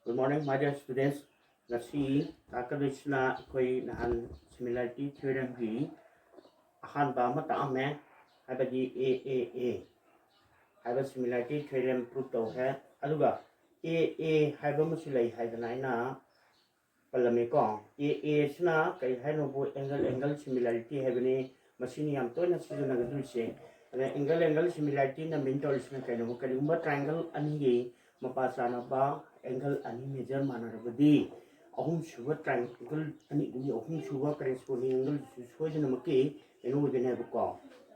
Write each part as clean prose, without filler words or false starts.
Good morning, my dear students. Ngasi takadisna koi nahan similarity theorem gi ahanba mata ame habadi a haba similarity theorem prove to hai aduga a haba musilai haidana ina palame ko a sna kai haino bo angle similarity habani masini yam to na sujuna gadu se angle similarity na min tolisna kai no kai triangle ani gi mapasana ba angle ani measure manarabadi ahum suba triangle ani gi ahum suba corresponding angle soidana maki eno gane ba ko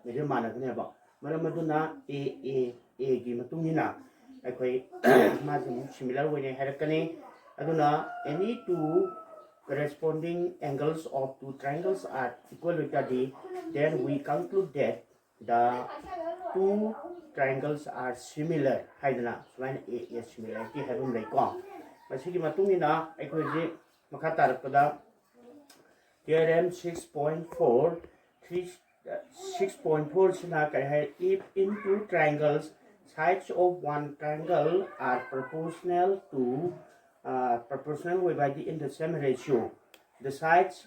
measure managane ba maram aduna a gi matungina akoi mazum similar wene harakane aduna any two corresponding angles of two triangles are equal with the then we conclude that the two triangles are similar haidana when a similarity habum lai ko masigi matungina aikoji makha tarapada theorem 6.4 6.4 sina kai hai if in two triangles sides of one triangle are proportional divided in the same ratio the sides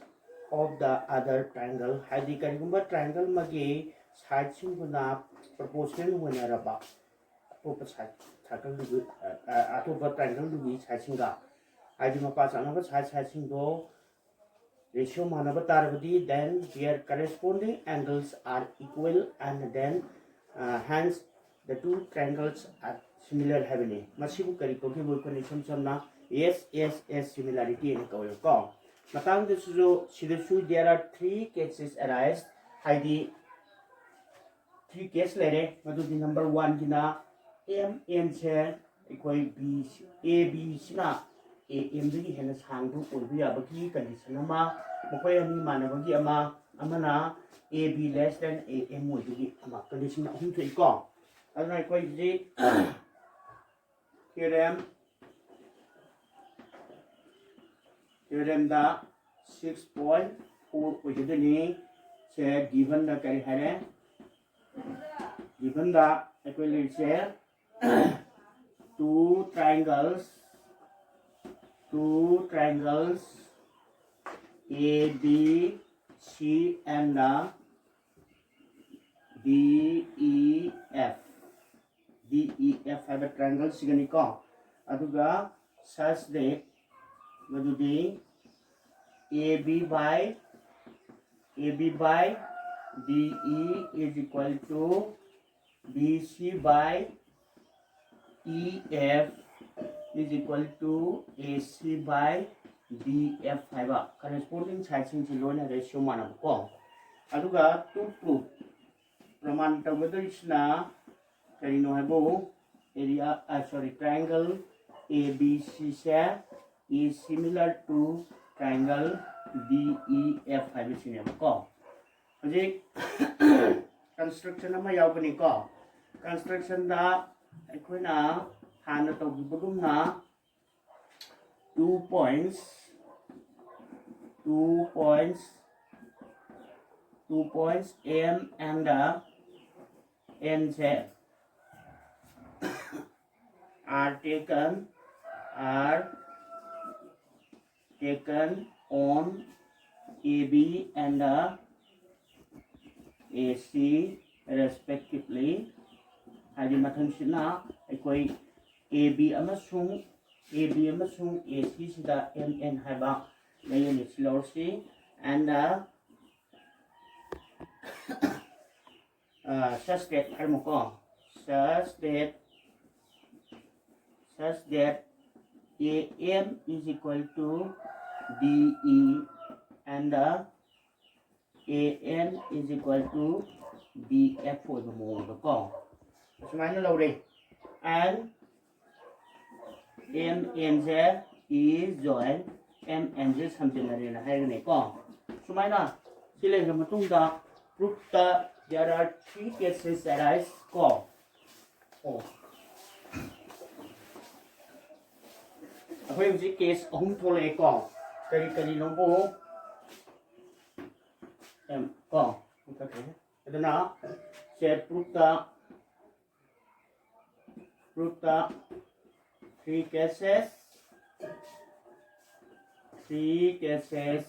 of the other triangle haidi karigumba triangle magi sides singuna proportional wenaraba atopa side atopa triangle dugi side singa haidi mapa chanaba side singdo ratio manaba tarabadi then their corresponding angles are equal and then hence the two triangles are similar heavily masibu kari toki boy condition samna yes similarity in kawal ko matang de sujo there are three cases arise haidi three case lere madu di number 1 gina m se ekoi b a b sina a m digi hena sangdu oibu yabaki condition ama mokoi ani manabagi ama amana a b less than a m oibugi ama condition ahum thoi ko aduna ekoi ji theorem da 6.4 oidani se given da kari hare given da ekoi se two triangles A, B, C and D, E, F have a triangle sigani ko aduga such that madudi AB by DE is equal to BC by EF is equal to AC by DF haiba corresponding sides in lona ratio manam ko aduga to prove praman tabadisna karino haibo area triangle ABC is similar to triangle DEF haiba sinema ko haji construction ama yaubani ko construction da aikoina hana tawgibagumna 2 points M and NZ are taken on AB and AC respectively hadi mathang sina ekoi AB amasung AC sida MN haiba layani silorsi and such that harmoko such that AM is equal to DE and AN is equal to DF for the mode ko sumaina lawre and MNZ is join MNZ samjinare na hairne ko sumaina sile ga matungda proof ta there are three cases arise ko ahoi uji case ahum thole ko kari no bo em ko okay adana se proof ta three cases three cases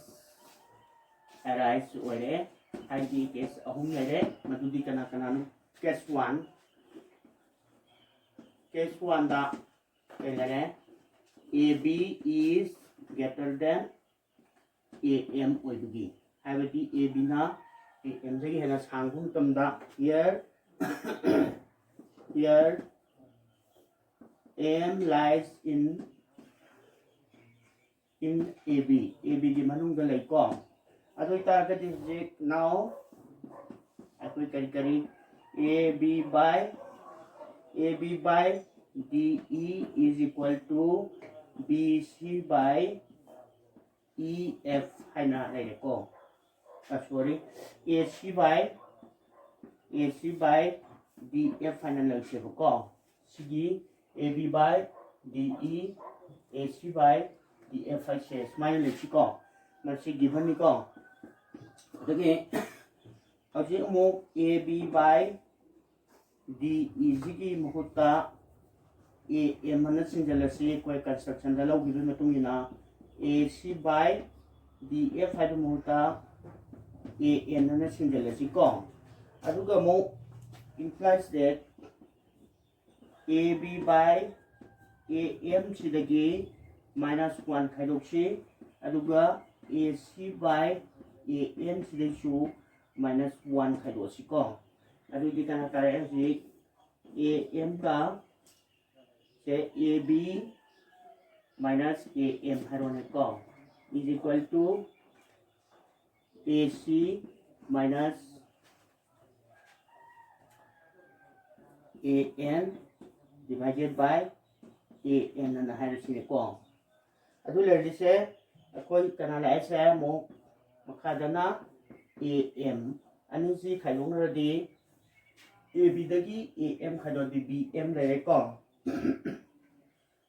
arise oire haidi case ahum lere madudi kana case 1 da lere AB is greater than AM oibugi haibati AB na AM jagi hena sanghum tamda here here AM lies in AB gi manungda lai ko adoi ta ga dis now akoi kari AB by DE is equal to BC by EF haina lai ko sorry AC by DF haina lai se ko sigi AB by DE AC by DF से smile लेची को mercy given नि को दगे अजे मो AB by DE की मुहुता AM मन सिंजलसी कोई construction दा लौ गिबे मतुंगिना AC by DF हाइब मुहुता AM न सिंजलसी को अदुगा मो implies that AB by AM सिदगी -1 खाइदोक्सी अदुगा AC by AM सिदैसु -1 खाइदोसी को अदुगी kana tare ji AM का से AB minus AM हाइरोने को is equal to AC minus AM divided by AM na हाइरोसी को अदु लरदी से कोई kana lai से मो मखादना AM अनि जी खाइलोंग रदी AB दगी AM खाइदोदी BM ले को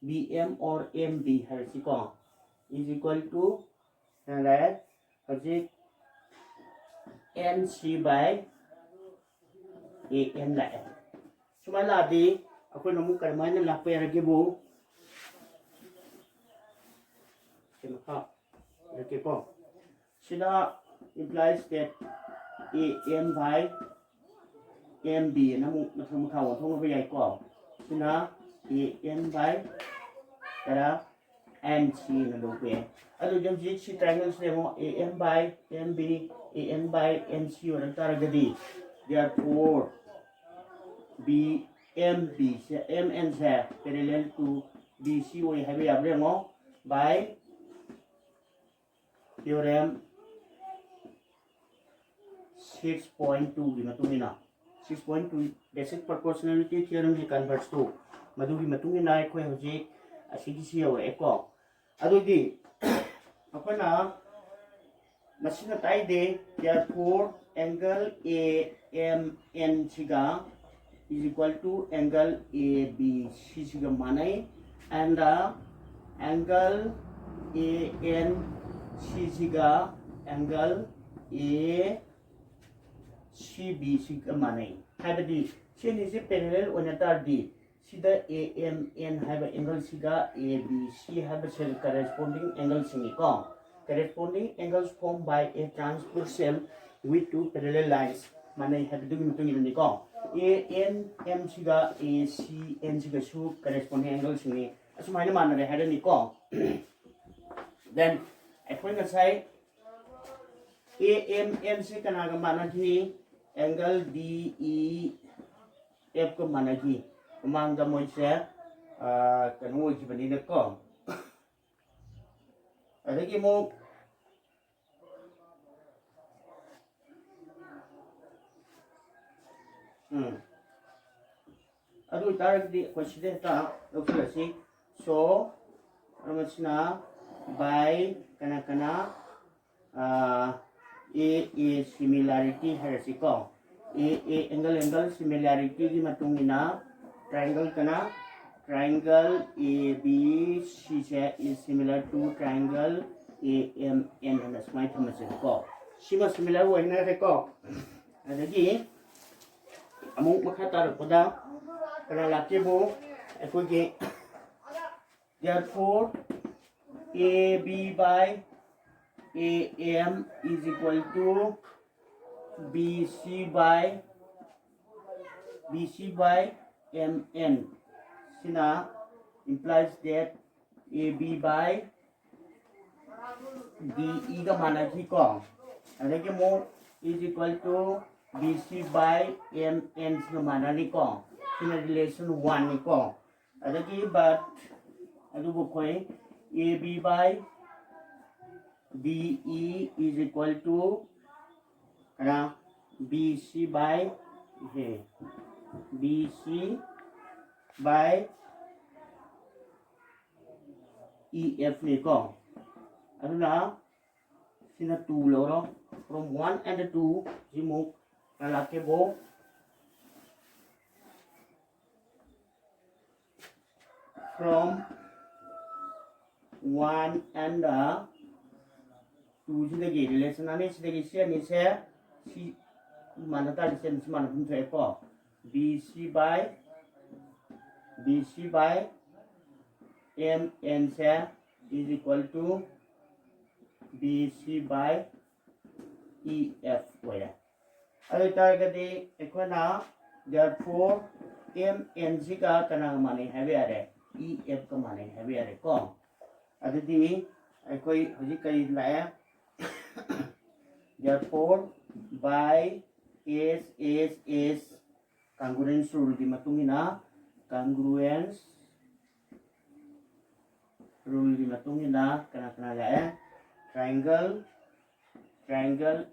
BM or MB हाइरोसी को is equal to right हजे NC by AM लाए सुमा लादी अकोई नमु करमाइन लापे रगे बो सिमखा रगे को सिदा implies that AM by MB नमु मथम खाव थोंग बयाय को सिना AM by तरा NC न लोपे अदु जब जी सी ट्रायंगल से मो AM by MB AM by NC और तारगदी therefore BMB से MN से parallel to BC वही है भी आप रेंगो by theorem 6.2 की मतुंगिना 6.2 basic proportionality theorem की converts to मधुगी मतुंगिना एक कोई होजी असिगी सी और एको अदुगी अपना मशीन ताई दे therefore angle AMN सिगा is equal to angle ABC सिगा माने and the angle ANC सिगा angle ACB सिगा माने हाइबदी सिनि से parallel ओनतार दी सीधा AMN HYBE angle सिगा ABC HYBE से corresponding angle सिंगी को corresponding angles formed by a transversal with two parallel lines माने हाइबदी मितुंगी नि को ANM सिगा ACN सिगा सु corresponding angle सिंगी असुमाइने मानरे हाइदनि को then अखोइ नसाइ AMN से कनागा मानगी angle DEF को मानगी मांगा मोइसे कनो जिबनि न को अदगी मो अदु तारगदी क्वेश्चन ता लौसलसी सो रमसना by kana a similarity harasi ko a angle similarity की मतुंगिना triangle kana triangle ABC is similar to triangle AMN and smai thamase ko sima similar wo hina re ko adagi amuk makha tar poda kana lakebo ekogi therefore AB by AM is equal to BC by MN. Sina implies that AB by DE ka managi ko. Adagi mo is equal to BC by MN ka managi ko. Sina relation 1 ni ko. Adagi but adu bukoy AB by DE is equal to BC by EF ni ko. Ano na? Sina 2 loro. From 1 and 2, simuk lalaki bo. From 1 and 2 sidagi relation ani sidagi share ni share si mana ta relation mana pun saya ko BC by MN share is equal to BC by EF wala. Ado targadi ekona therefore MN ka kanang mani have are EF ka mani have are ko. Adidi ekoi hoji kai la therefore by S congruence rule di matungina congruence rule di matungina kana la triangle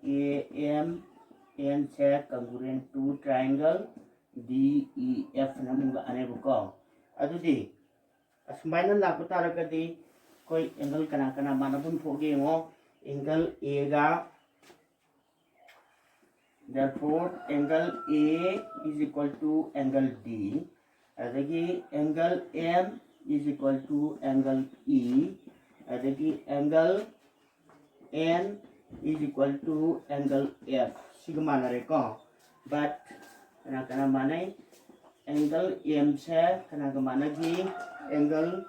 AMN se congruent to triangle DEF namunga ane buko adudi asmaina la putara kadi koi angle kana mana pun thoge mo angle A ga therefore angle A is equal to angle D adagi angle M is equal to angle E adagi angle N is equal to angle F sigma na reko but kana manai angle M se kana mana gi angle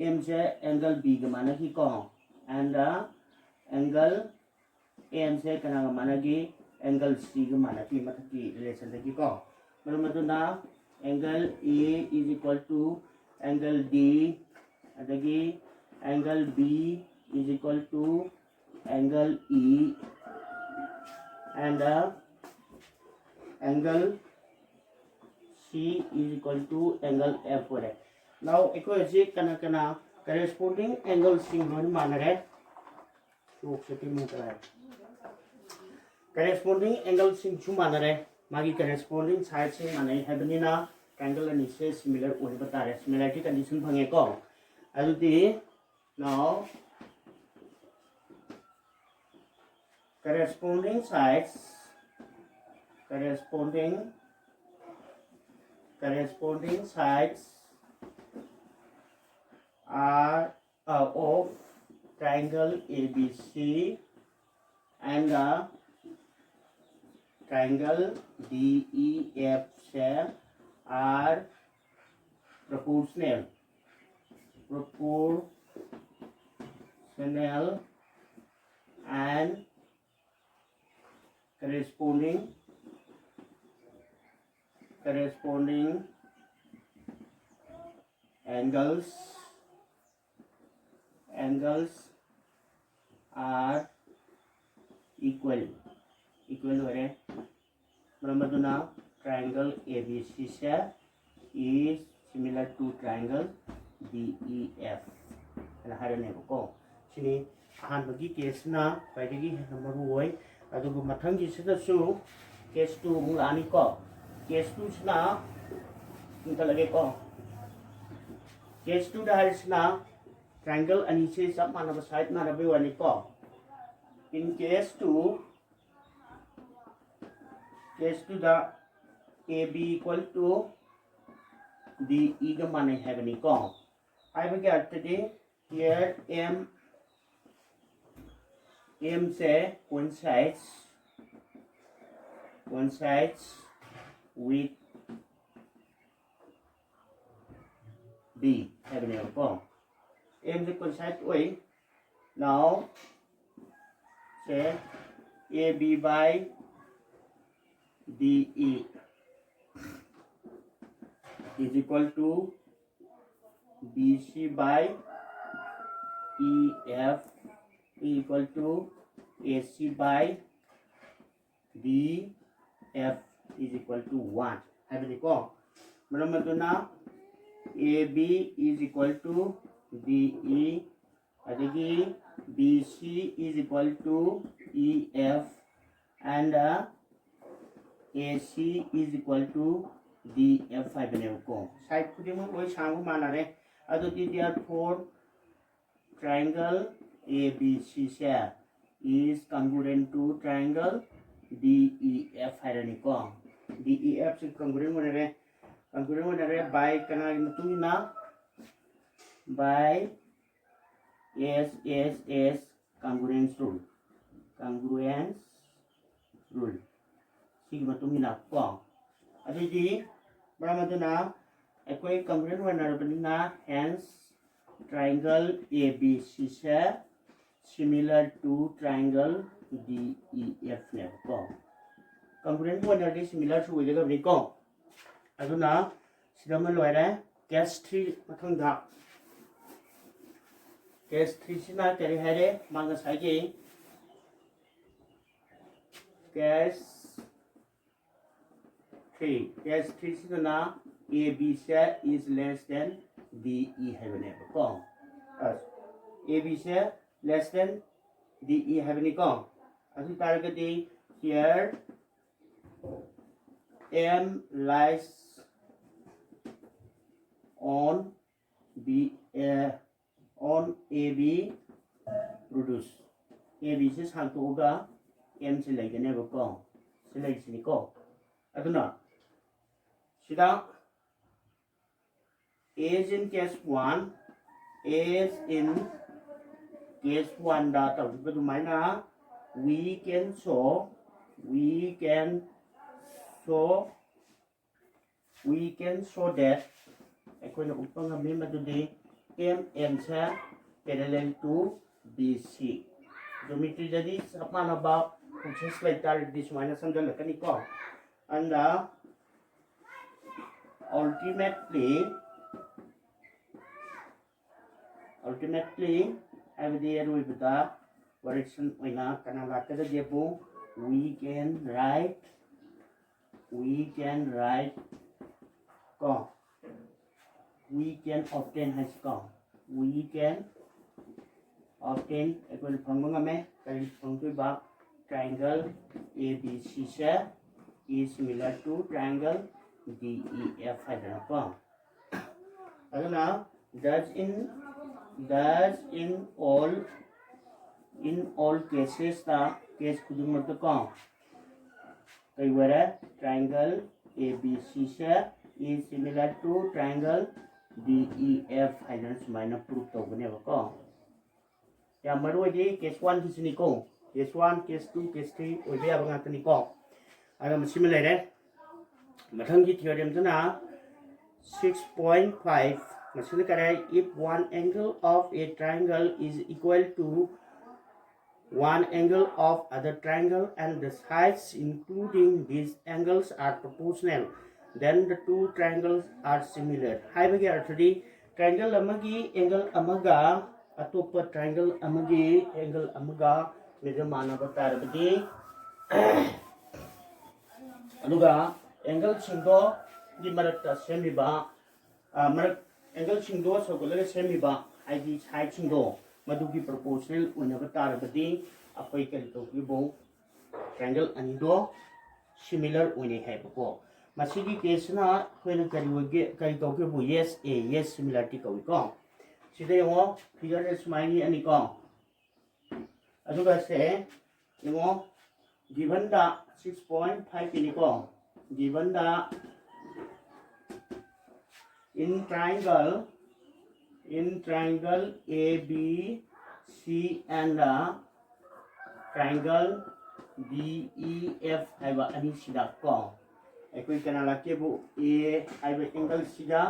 M se angle B ga mana gi ko and angle N se kana mana gi angle C ga mana gi mataki relation gi ko na angle A is equal to angle D adagi angle B is equal to angle E and angle C is equal to angle F wala. Now equation kana corresponding angle single manare corresponding angle sing chu manare magi corresponding side sing manai habnina triangle ani se similar oi batare similarity condition bhange ko adudi now corresponding sides are of triangle ABC and triangle DEF are proportional and corresponding angles are equal where now triangle ABC is similar to triangle DEF and harane ko sini ahanbagi case na paidagi number oi adugu mathangi sida su case 2 mulani ko case 2 sna inta lage ko case 2 da harisna triangle ani se sab manaba side manabe wani ko in case 2 the AB equal to DE का मान है बनी को आई बगे अर्थ दे here M से coincides with B है बनी को M จะ coincide ด้วย now say AB by DE is equal to BC by EF equal to AC by DF is equal to 1 하이브니까 그러면 AB is equal to DE adagi BC is equal to EF and AC is equal to DF 하이브니까 side खुदिमो ओइ सांगु मानारे adudi therefore triangle ABC is congruent to triangle DEF 하이라니까 DEF is congruent by kana matungina by SSS congruence rule sigi matungina ko adidi baramaduna ekoi congruent wanarabina hence triangle ABC similar to triangle DEF ne ko congruent wanardi similar to wega ni ko aduna sidama loire case 3 mathangda case 3 sina kari hare manga sage case 3 sina AB is less than DE havene ko AB less than DE havene ko adu targati here M lies on AB produce AB से सांगतोगा M से लेगने बको से लेगसिनी को अदुना सिदा as in case 1 data बदुमाइना we can show that अखोइना उपंगा में मदुदे MN से parallel to BC geometry jadi sapana ba process later this minus samjal lakani ko and ultimately have there with the correction oina kana lakada debu we can write ko we can obtain has ko we can obtain equal phangma me kari phangtu ba triangle ABC is similar to triangle DEF hadana ko aduna thus in all cases the case khudumar to ko kai wara triangle ABC is similar to triangle DEF hadana sumaina proof to bane ko ya marwadi case 1 hisini ko case 1 case 2 case 3 oibe abanga tani ko ara similar re mathangi theorem jana 6.5 masile kare if one angle of a triangle is equal to one angle of other triangle and the sides including these angles are proportional then the two triangles are similar haibagi arthadi triangle amagi angle amaga atopa triangle amagi angle amaga meja manaba tarabadi anuga angle singdo di marakta semiba marak angle singdo sogolaga semiba haidi side singdo madugi proportional unaba tarabadi apai kari tokibo triangle anido similar une haibako masigi case na koina kari tokibo yes similarity kawiko sida yo figure is mine ani ko aduga se yo given the 6.5 ini ko given the in triangle ABC and triangle DEF haiba ani sida ko ekoi kana lakebu a haiba angle sida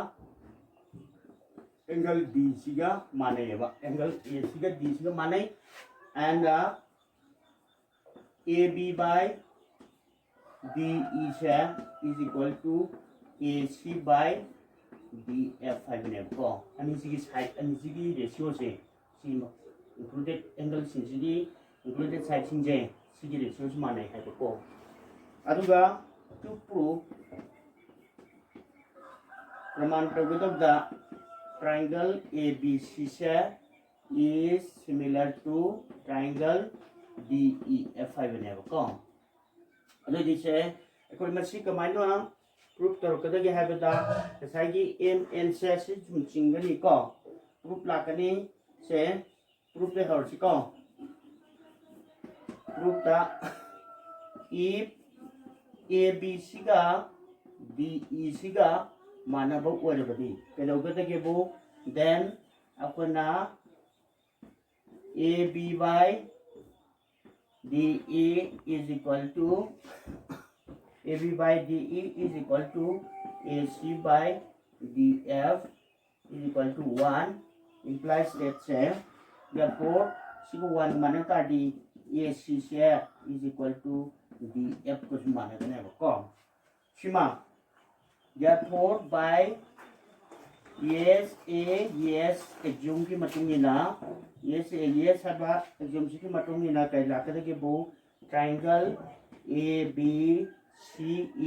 angle D siga manai ba angle A siga D siga manai and AB by DE is equal to AC by DF हाइबने को अनिसिगी side अनिसिगी ratio से सी included angle सिंसिगी included side सिंजे सिगी ratio से माने है को अदुगा to prove प्रमाण प्रगतक दा triangle ABC is similar to triangle DEF हाइबने को अदु दिसे अकोइ मसी कमाइनो proof तौरकदगे हाइबदा साइगी MN से चिंगनी को proof लाकनी से proof ले हरसी को proof दा if ABC का DEC का मानब ओरबदी कदौगदगे बो then अपना AB by DE is equal to AB by DE is equal to AC by DF is equal to 1 implies that say therefore C1 manata D AC share is equal to DF कुछ माने तो नहीं बको शिमा therefore by yes a yes assume की मतुंगी ना yes a yes है बा assume की मतुंगी ना कहीं लाकर के वो triangle AB C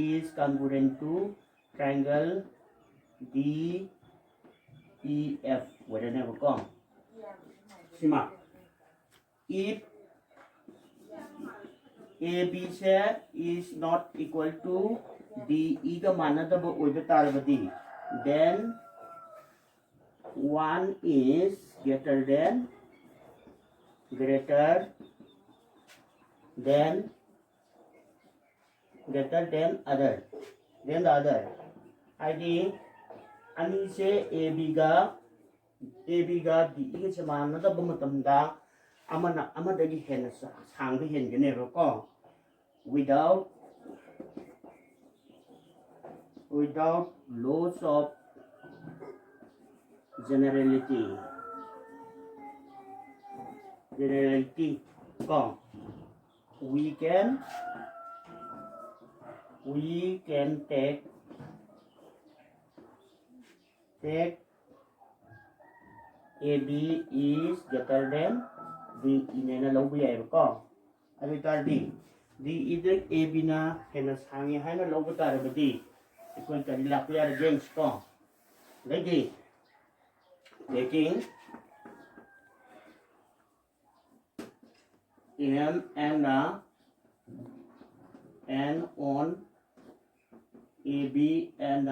is congruent to triangle DEF. What do you come? Sima. If AB is not equal to DE का माना तब उधर तारबदी. Then one is greater than other then the other ID अनि से AB का DE के समान ना तब मतमदा अमदगी हेन सांग हेन गने रोको without loss of generality को we can take AB is greater than DE ने लोग भी आएगा को अभी तार D इधर AB ना है ना सांगे है ना लोग बता रहे बदी इकोन करी लाख यार गेम्स को लेकिन M and on AB and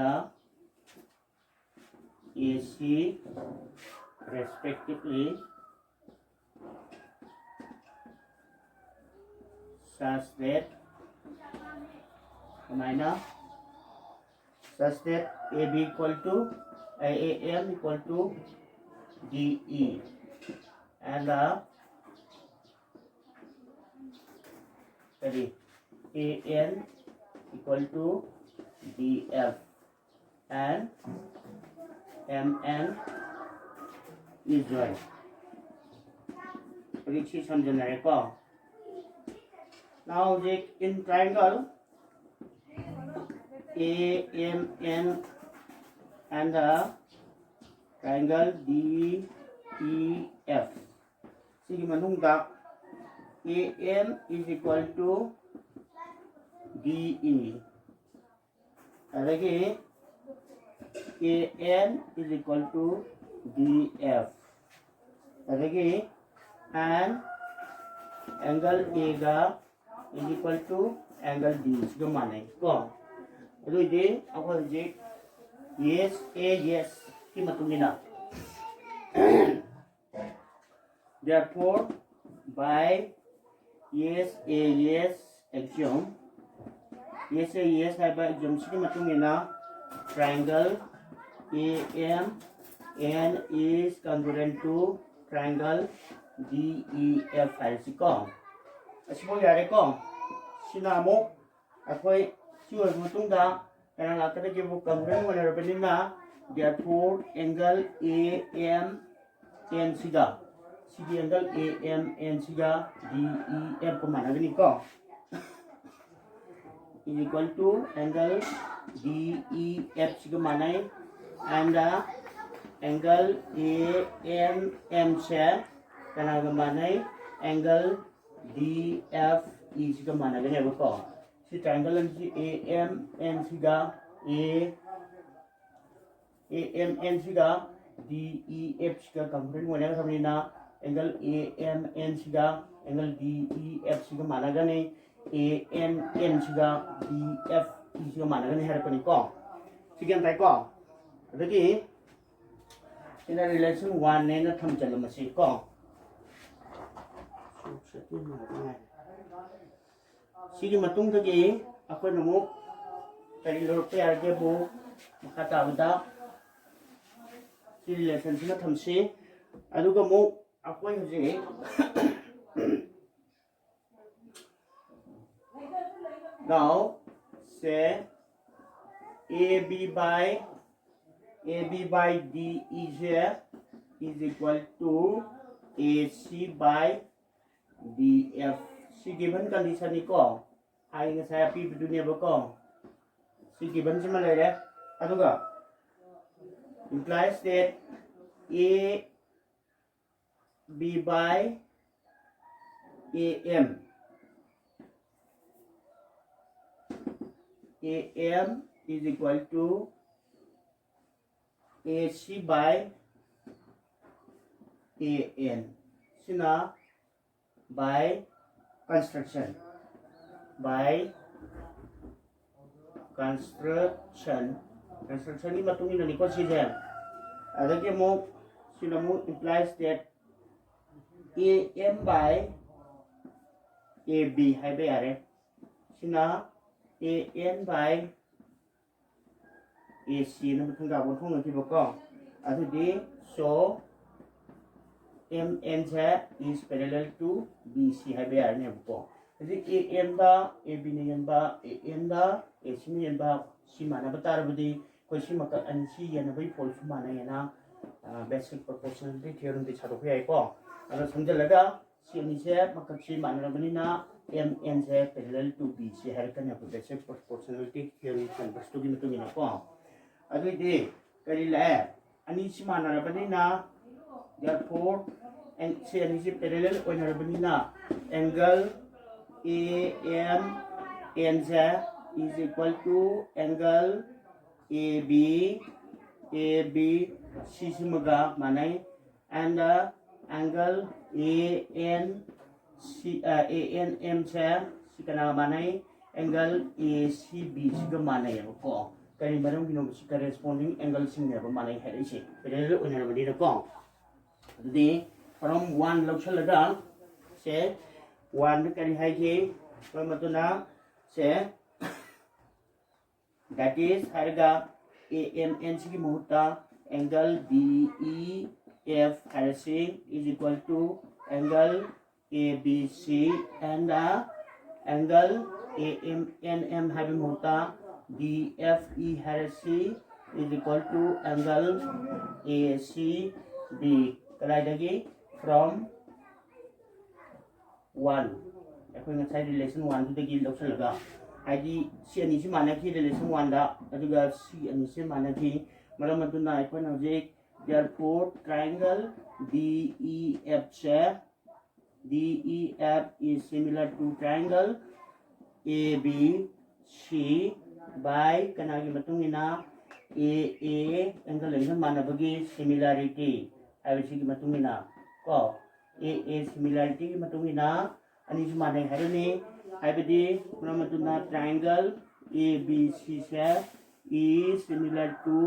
AC respectively such that AB equal to AM equal to DE and AN equal to DF and MN is joined. परीक्षी समझना है को now in triangle AMN and the triangle DEF sige manungda AM is equal to DE alagi AN is equal to DF alagi and angle A ga is equal to angle D इसको माने को तो ये अब ये yes A yes की मतुंगी ना therefore by yes A yes axiom yes A yes है by axiom की मतुंगी ना triangle AM N is congruent to triangle DEF है इसको असिबो यारे को सिनामो अखोई सिवर मतुंगा kana lakada ke bu congruent wana rabinina therefore angle AMN siga sigi angle AMN siga DEF ko managani ko is equal to angle DEF siga manai and angle AMM se kanaga manai angle DFE siga managani ko si triangle si AMN siga AMN siga DEF siga complete होने का समझना angle AMN सिगा angle DEF सिगा माना गने ANN सिगा DFE सिगा माना गने हर पनी को सिगन ताई को अदगी इन रिलेशन 1 ने न थम चलो मसी को सिगी मतुंग तगी अखोय नमु करी लोटे आगे बो मखा ताबदा relation sina thamsi aduga mo akoi hoji now say AB by DEZ is equal to AC by DF si given condition ni ko ai nga saya pi dunia ba ko si given sima le de aduga implies that AB by AM is equal to AC by AN sina by construction ni matungin na ni ko si Jem adagi mo sila mo implies that AM by AB hai ba yare sina AN by AC na matung ga bon thong ki boko adudi so MN is parallel to BC hai ba yare ne boko jadi AM ba AB ne yan ba AN ba AC ne yan ba si mana batar budi ko si maka an si yan bai pol su mana yana basic proportionality theorem de chado hui ai ko alo samjalaga si ni se maka si mana bani na MN se parallel to BC har kan ya basic proportionality theorem kan bastu gi mutu mina ko adu de kari la ani si mana bani na therefore and si ani si parallel oina bani na angle AMN is equal to angle AB Sisimaga manai and angle ANM sikana manai angle ACB siga manai ko kari barang bino si corresponding angle singnya ba manai hai ise pedal unar badi ko di from 1 laksalaga se 1 kari hai ke matuna se that is harga AMN sigi muhta angle DEF harasi is equal to angle ABC and angle AMNM have muhta DFE harasi is equal to angle ACB kalai lagi from 1 ekoi ngasai relation 1 dagi laksalaga haji si ani si mana ki relation 1 da aduga si ani si mana ki malam matuna ekoi na je therefore triangle DEF is similar to triangle ABC by kanagi matungina AA angle length mana bagi similarity habisi ki matungina ko AA similarity ki matungina ani si mana harani habidi matuna triangle ABC is similar to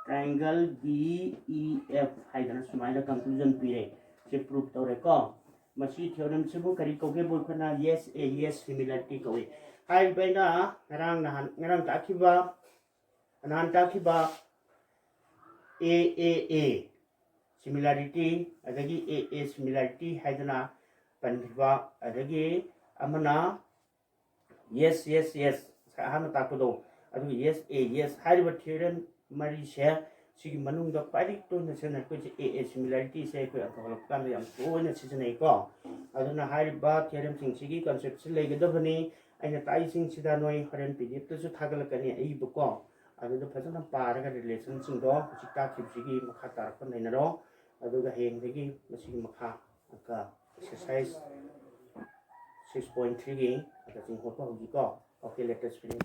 triangle DEF haidana sumaina conclusion pire se prove tore ko masi theorem sebu kari koge bolkhana yes similarity kowe hai baina ngarang takiba AAA similarity adagi AA similarity haidana pandiba adagi amana yes hana takudo adu yes hariba theorem mari se सिगी मनुंग द क्वाइटि तोइना सेना कोइ ए similarity से कोइ अथोलप कान याम तोइना सिजनै को अदुना हारिबा थ्योरम सिंग सिगी कॉन्सेप्ट से लेगदबनी अइना ताइ सिंग सिदा नोइ हरेन पीडीएफ तसु थागलकनी अइबको अदुदा फजना पारगा रिलेशन सिंग दो हुजि ताखिबसिगी मखा तारक नैनरो अदुगा हेंदगी मसिगी मखा का एक्सरसाइज 6.3 गी अदा सिंग होपा हुजि को ओके लेटेस्ट फिनिश